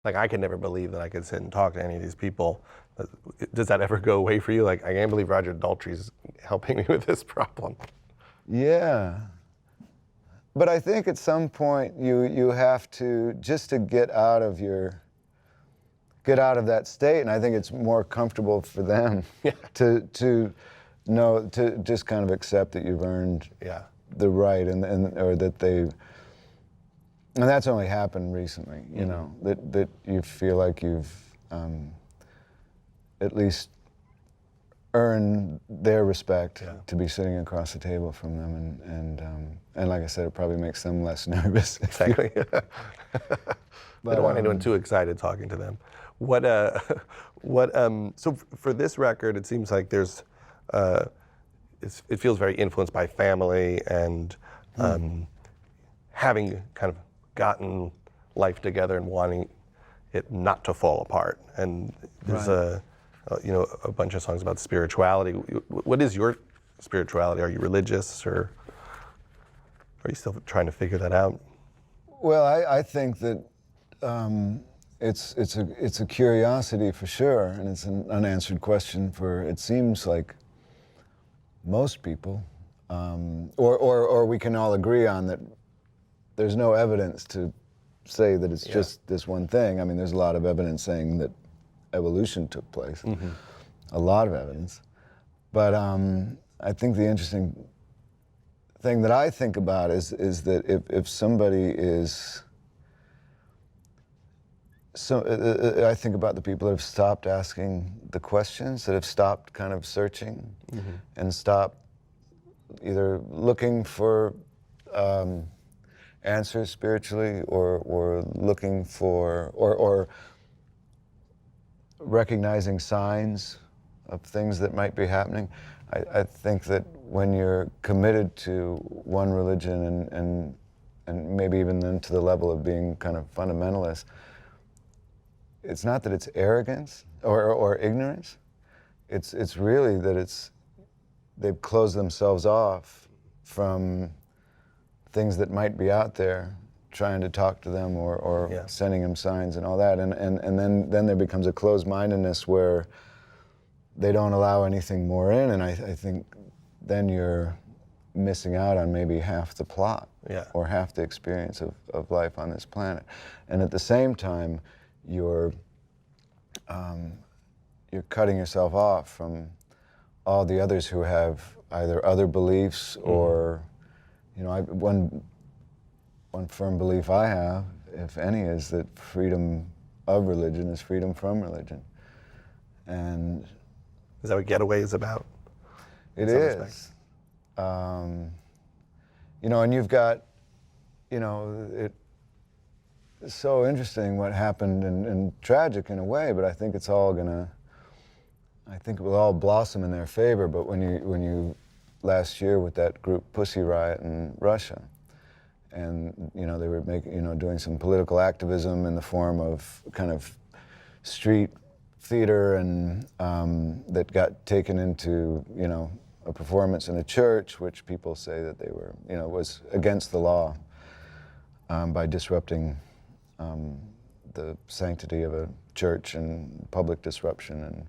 Like, I could never believe that I could sit and talk to any of these people. Does that ever go away for you? Like, I can't believe Roger Daltrey's helping me with this problem. Yeah. But I think at some point you have to, just to get out of that state, and I think it's more comfortable for them to know, to just kind of accept that you've earned the right, or that they've, and that's only happened recently, you know, that you feel like you've at least earned their respect to be sitting across the table from them, and like I said, it probably makes them less nervous. Exactly. They don't want anyone too excited talking to them. So for this record, it seems like there's, it feels very influenced by family and having kind of gotten life together and wanting it not to fall apart. And there's a bunch of songs about spirituality. What is your spirituality? Are you religious, or are you still trying to figure that out? Well, I think that it's a curiosity for sure, and it's an unanswered question for, it seems like, most people, or we can all agree on that there's no evidence to say that it's just this one thing. I mean, there's a lot of evidence saying that evolution took place, a lot of evidence. But I think the interesting thing that I think about is that if somebody is, I think about the people that have stopped asking the questions, that have stopped kind of searching, and stopped either looking for answers spiritually, or looking for, or recognizing signs of things that might be happening. I think that when you're committed to one religion, and maybe even then to the level of being kind of fundamentalist, it's not that it's arrogance or ignorance. It's really that they've closed themselves off from things that might be out there, trying to talk to them, or sending them signs and all that, and then there becomes a closed-mindedness where they don't allow anything more in, and I think then you're missing out on maybe half the plot, or half the experience of life on this planet. And at the same time, you're cutting yourself off from all the others who have either other beliefs, or, you know, one firm belief I have, if any, is that freedom of religion is freedom from religion. And is that what Getaway is about? It is. You know, and you've got, you know, it's so interesting what happened, and tragic in a way, but I think it's all gonna, I think it will all blossom in their favor. But when you last year with that group Pussy Riot in Russia, and you know, they were doing some political activism in the form of kind of street theater, and that got taken into, you know, a performance in a church, which people say that they were, you know, was against the law by disrupting the sanctity of a church and public disruption.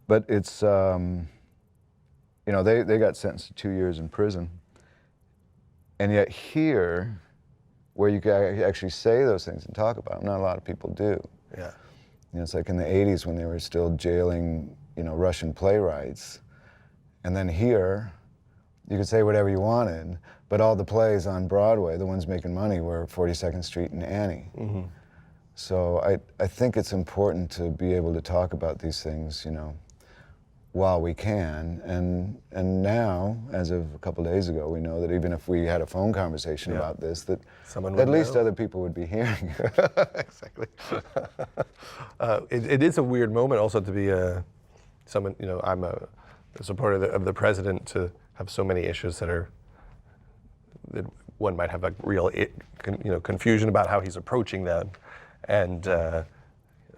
But it's, you know, they got sentenced to 2 years in prison. And yet here, where you can actually say those things and talk about them, not a lot of people do. Yeah. You know, it's like in the 80s when they were still jailing, you know, Russian playwrights. And then here, you could say whatever you wanted, but all the plays on Broadway, the ones making money, were 42nd Street and Annie. So I think it's important to be able to talk about these things, you know, while we can. And now, as of a couple days ago, we know that even if we had a phone conversation about this, that at least other people would be hearing it. Exactly. It is a weird moment also to be someone, you know, I'm a supporter of the president, to have so many issues that one might have a real, confusion about how he's approaching them. And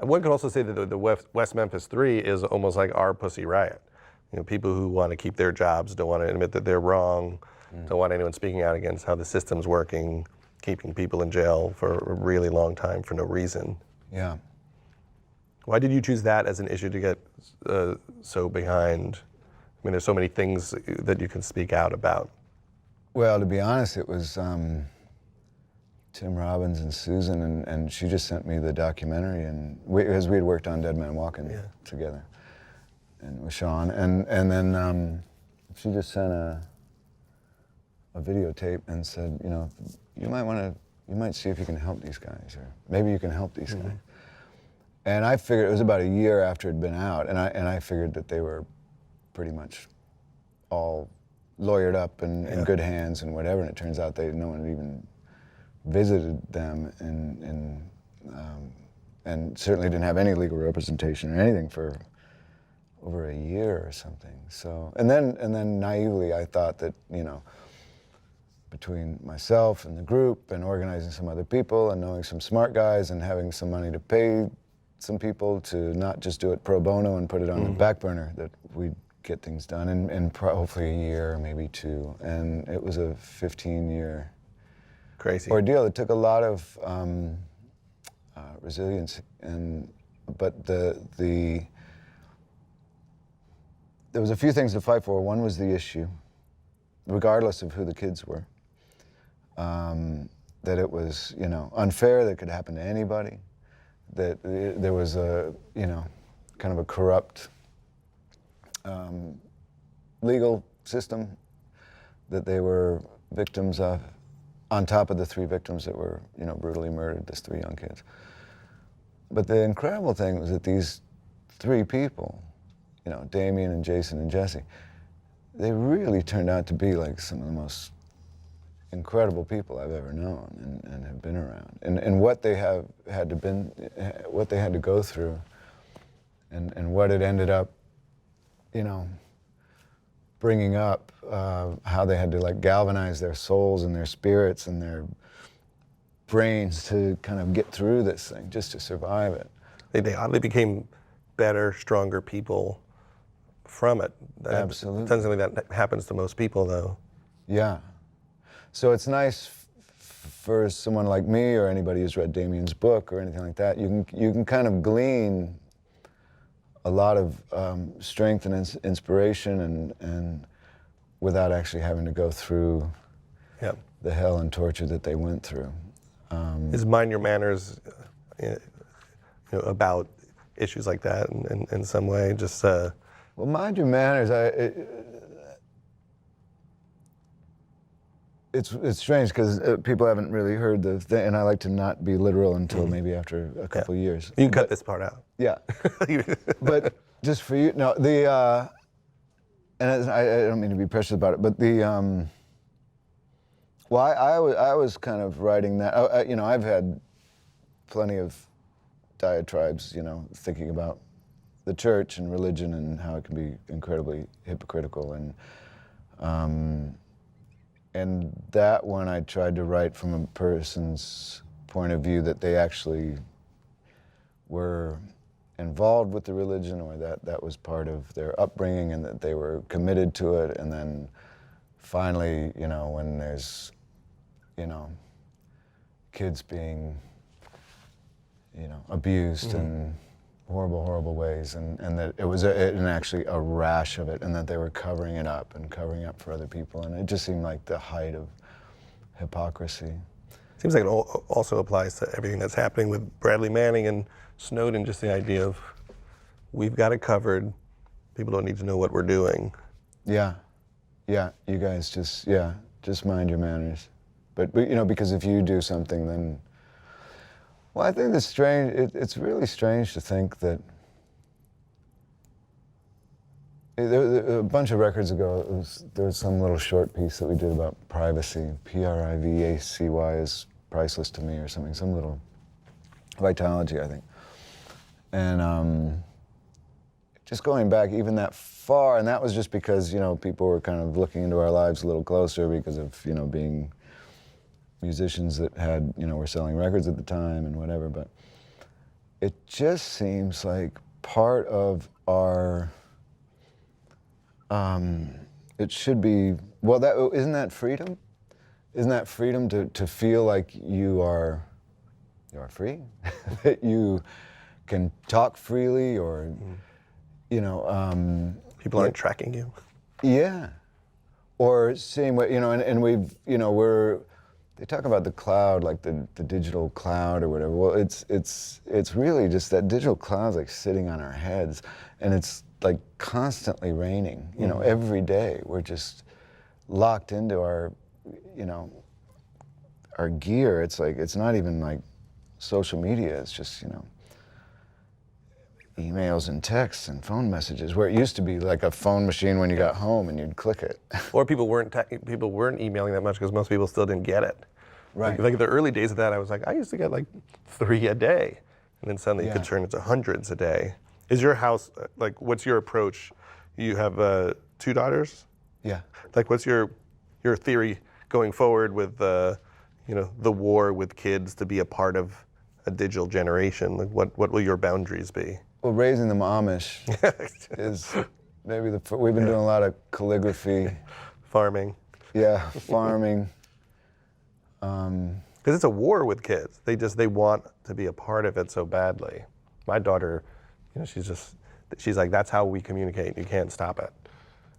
one could also say that the West Memphis 3 is almost like our Pussy Riot. You know, people who want to keep their jobs, don't want to admit that they're wrong, don't want anyone speaking out against how the system's working, keeping people in jail for a really long time for no reason. Yeah. Why did you choose that as an issue to get so behind? I mean, there's so many things that you can speak out about. Well, to be honest, it was Tim Robbins and Susan, and she just sent me the documentary, and because we had worked on Dead Man Walking together, and with Sean, and then she just sent a videotape and said, you know, you might see if you can help these guys, or maybe you can help these guys. And I figured, it was about a year after it'd been out, and I figured that they were pretty much all lawyered up and in good hands and whatever, and it turns out no one had even visited them and certainly didn't have any legal representation or anything for over a year or something. So, and then naively I thought that, you know, between myself and the group and organizing some other people and knowing some smart guys and having some money to pay some people to not just do it pro bono and put it on the back burner, that we'd get things done in hopefully a year, maybe 2. And it was a 15-year Crazy ordeal. It took a lot of resilience, but there was a few things to fight for. One was the issue, regardless of who the kids were, that it was, you know, unfair, that it could happen to anybody, that there was a, you know, kind of a corrupt legal system that they were victims of, on top of the 3 victims that were, you know, brutally murdered, these 3 young kids. But the incredible thing was that these 3 people, you know, Damien and Jason and Jesse, they really turned out to be like some of the most incredible people I've ever known and have been around. And what they had to go through, and what it ended up, you know, bringing up, how they had to like galvanize their souls and their spirits and their brains to kind of get through this thing, just to survive it. They oddly became better, stronger people from it. Absolutely. It doesn't think that happens to most people, though. Yeah. So it's nice for someone like me or anybody who's read Damien's book or anything like that. You can kind of glean a lot of strength and inspiration, and without actually having to go through the hell and torture that they went through. Is Mind Your Manners, you know, about issues like that in some way? Just well, Mind Your Manners, it's strange because people haven't really heard the thing, and I like to not be literal until maybe after a couple of years. You can cut this part out. Yeah. But just for you, no, and I don't mean to be precious about it, but well, I was kind of writing that, you know, I've had plenty of diatribes, you know, thinking about the church and religion and how it can be incredibly hypocritical, and that one I tried to write from a person's point of view, that they actually were involved with the religion, or that was part of their upbringing, and that they were committed to it. And then finally, you know, when there's, you know, kids being, you know, abused in horrible ways, and that it was actually a rash of it, and that they were covering it up for other people, and it just seemed like the height of hypocrisy. Seems like it also applies to everything that's happening with Bradley Manning and Snowden, just the idea of we've got it covered, people don't need to know what we're doing. Yeah, you guys just mind your manners. But you know, because if you do something, then, well, I think it's strange, it's really strange to think that, a bunch of records ago, there was some little short piece that we did about privacy. Privacy is priceless to me, or something, some little vitology, I think. And just going back even that far, and that was just because, you know, people were kind of looking into our lives a little closer because of, you know, being musicians that had, you know, were selling records at the time and whatever, but it just seems like part of our, it should be, well, isn't that freedom? Isn't that freedom to feel like you are, are free, that you can talk freely, or you know, People aren't tracking you. yeah, or seeing what, you know, and we've, you know, they talk about the cloud, like the digital cloud or whatever. Well, it's really just that digital cloud's like sitting on our heads, and it's like constantly raining. You know, every day we're just locked into our, you know, our gear. It's like, it's not even like social media. It's just, you know, emails and texts and phone messages, where it used to be like a phone machine when you got home and you'd click it. Or people weren't emailing that much because most people still didn't get it. Right. Like the early days of that, I was like, I used to get like 3 a day, and then suddenly it could turn into hundreds a day. Is your house, like, what's your approach? You have 2 daughters? Yeah. Like, what's your theory going forward with you know, the war with kids to be a part of a digital generation? Like, what will your boundaries be? Well, raising them Amish is maybe we've been doing a lot of calligraphy. Farming. Yeah, farming. Because it's a war with kids. They want to be a part of it so badly. My daughter, you know, she's like, that's how we communicate. You can't stop it.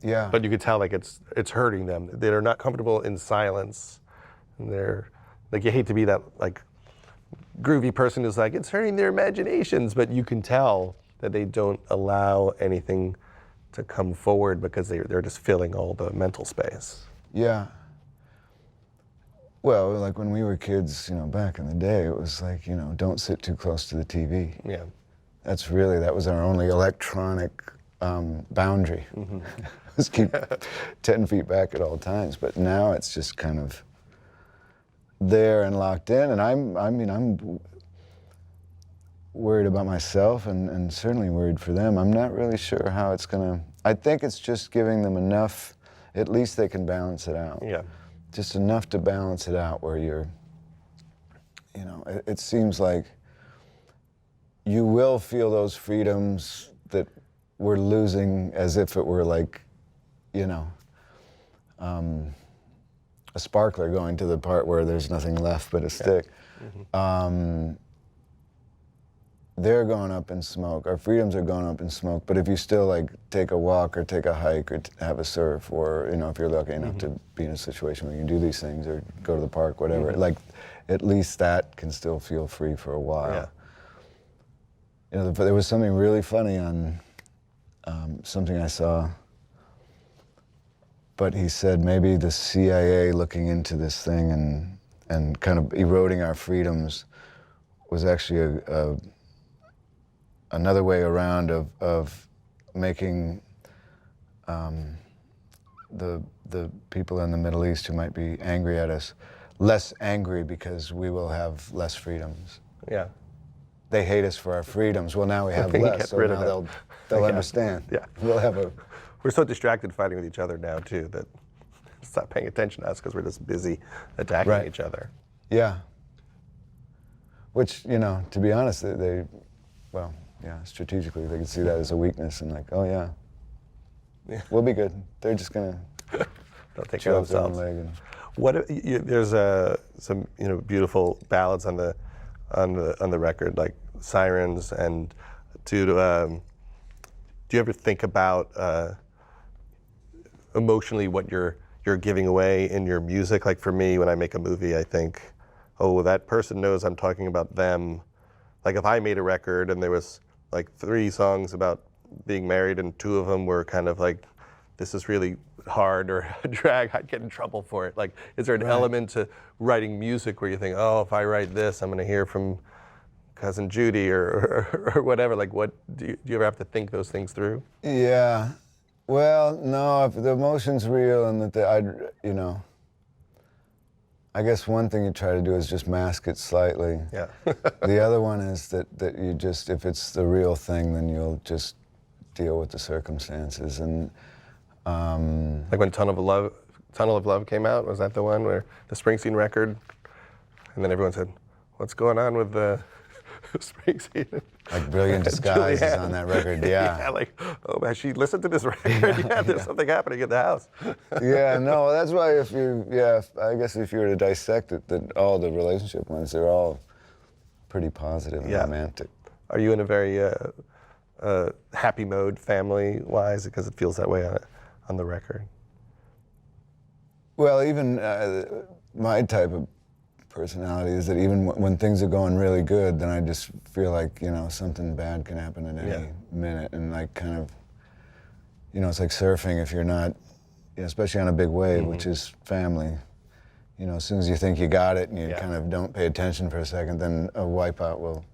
Yeah. But you could tell, like, it's hurting them. They're not comfortable in silence. And they're, like, you hate to be that, like, groovy person who's like, it's hurting their imaginations, but you can tell that they don't allow anything to come forward because they're just filling all the mental space. Yeah. Well, like when we were kids, you know, back in the day, it was like, you know, don't sit too close to the TV. Yeah. That was our only electronic boundary. Just keep 10 feet back at all times. But now it's just kind of there and locked in, and I'm worried about myself, and certainly worried for them. I'm not really sure how it's gonna. I think it's just giving them enough. At least they can balance it out. Yeah. Just enough to balance it out where you're. You know, it seems like you will feel those freedoms that we're losing, as if it were like, you know, a sparkler going to the part where there's nothing left but a stick. They're going up in smoke. Our freedoms are going up in smoke. But if you still like take a walk or take a hike or have a surf, or, you know, if you're lucky enough to be in a situation where you can do these things or go to the park, whatever, like, at least that can still feel free for a while. Yeah. You know, there was something really funny on something I saw. But he said maybe the CIA looking into this thing and kind of eroding our freedoms was actually another way around of making the people in the Middle East who might be angry at us less angry, because we will have less freedoms. Yeah. They hate us for our freedoms. Well, now we have They can less, get so rid of now that. they'll Yeah. understand. Yeah. We'll have a. We're so distracted fighting with each other now, too, that stop paying attention to us because we're just busy attacking each other. Yeah. Which, you know, to be honest, well, yeah, strategically they could see that as a weakness and like, oh yeah, we'll be good. They're just gonna They'll take care of chew off their own themselves. leg and. There's some, you know, beautiful ballads on the record, like Sirens, and do you ever think about emotionally what you're giving away in your music? Like for me, when I make a movie, I think, oh, that person knows I'm talking about them. Like if I made a record and there was like 3 songs about being married and 2 of them were kind of like, this is really hard or a drag, I'd get in trouble for it. Like, is there an element to writing music where you think, oh, if I write this, I'm going to hear from Cousin Judy or whatever? Like, what do you ever have to think those things through? Yeah. Well, no, if the emotion's real and that you know, I guess one thing you try to do is just mask it slightly. Yeah. The other one is that you just, if it's the real thing, then you'll just deal with the circumstances. And like when Tunnel of Love came out, was that the one where the Springsteen record? And then everyone said, what's going on with the Springsteen? Like Brilliant Disguise is on that record, yeah. Yeah, like, oh man, she listened to this record. Yeah, there's something happening in the house. Yeah, no, that's why I guess if you were to dissect it, that all the relationship ones, they're all pretty positive and Yeah. romantic. Are you in a very happy mode family-wise? Because it feels that way on the record. Well, even my type of personality is that even when things are going really good, then I just feel like, you know, something bad can happen at any minute, and like kind of, you know, it's like surfing if you're not, you know, especially on a big wave, which is family. You know, as soon as you think you got it and you kind of don't pay attention for a second, then a wipeout will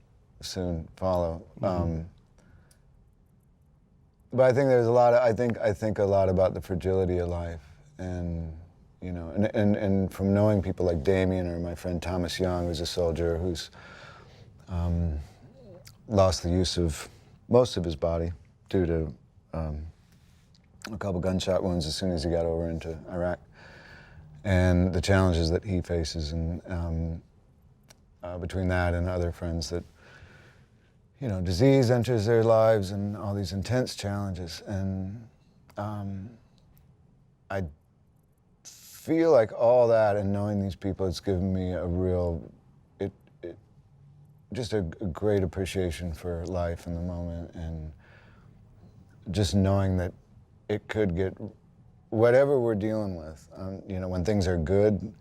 soon follow. But I think there's a lot of, I think a lot about the fragility of life, and you know, and from knowing people like Damien or my friend Thomas Young, who's a soldier who's lost the use of most of his body due to a couple gunshot wounds as soon as he got over into Iraq, and the challenges that he faces, and between that and other friends that, you know, disease enters their lives and all these intense challenges, and I feel like all that and knowing these people, it's given me a real, just a great appreciation for life in the moment, and just knowing that it could get, whatever we're dealing with, you know, when things are good,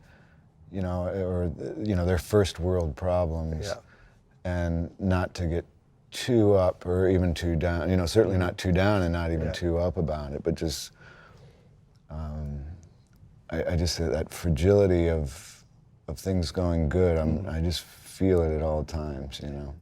you know, or, you know, they're first world problems, and not to get too up or even too down, you know, certainly not too down and not even too up about it, but just, I just, that fragility of things going good, I just feel it at all times, you know.